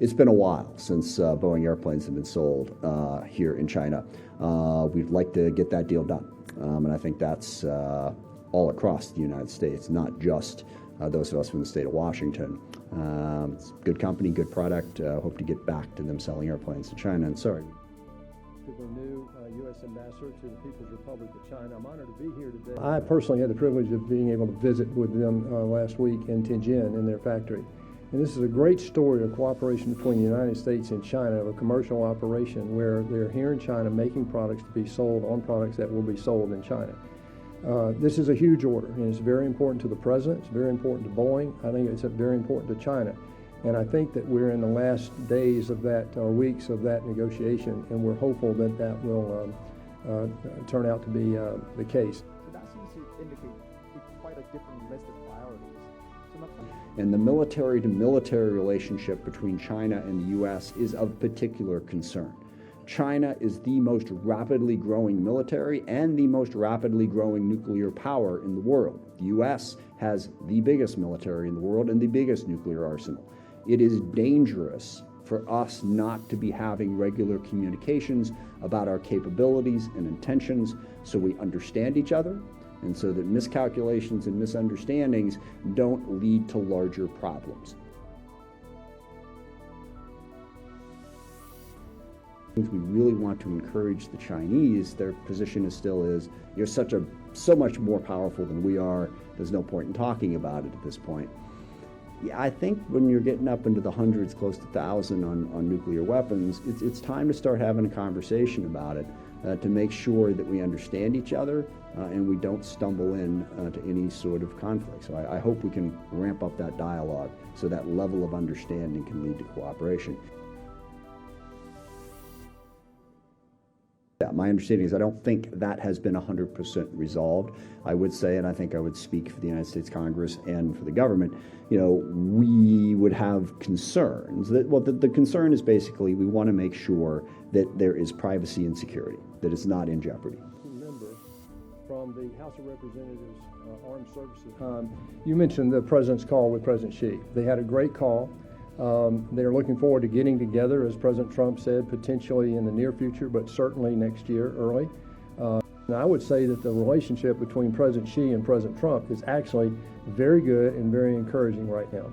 it's been a while since Boeing airplanes have been sold here in China. We'd like to get that deal done. And I think that's all across the United States, not just those of us from the state of Washington. It's a good company, good product. Hope to get back to them selling airplanes to China. And sorry. To the new U.S. Ambassador to the People's Republic of China. I'm honored to be here today. I personally had the privilege of being able to visit with them last week in Tianjin in their factory. And this is a great story of cooperation between the United States and China, of a commercial operation where they're here in China making products to be sold on products that will be sold in China. This is a huge order, and it's very important to the President. It's very important to Boeing. I think it's very important to China. And I think that we're in the last days of that, or weeks of that negotiation, and we're hopeful that that will turn out to be the case. So that seems to indicate quite a different list of priorities. And the military-to-military relationship between China and the U.S. is of particular concern. China is the most rapidly growing military and the most rapidly growing nuclear power in the world. The U.S. has the biggest military in the world and the biggest nuclear arsenal. It is dangerous for us not to be having regular communications about our capabilities and intentions so we understand each other and so that miscalculations and misunderstandings don't lead to larger problems. We really want to encourage the Chinese. Their position still is, you're so much more powerful than we are. There's no point in talking about it at this point. Yeah, I think when you're getting up into the hundreds, close to 1,000 on nuclear weapons, it's time to start having a conversation about it to make sure that we understand each other and we don't stumble in to any sort of conflict. So I hope we can ramp up that dialogue so that level of understanding can lead to cooperation. My understanding is I don't think that has been 100% resolved. I would say, and I think I would speak for the United States Congress and for the government, we would have concerns. The concern is basically we want to make sure that there is privacy and security, that it's not in jeopardy. Member from the House of Representatives Armed Services. You mentioned the President's call with President Xi. They had a great call. They're looking forward to getting together, as President Trump said, potentially in the near future, but certainly next year, early. And I would say that the relationship between President Xi and President Trump is actually very good and very encouraging right now.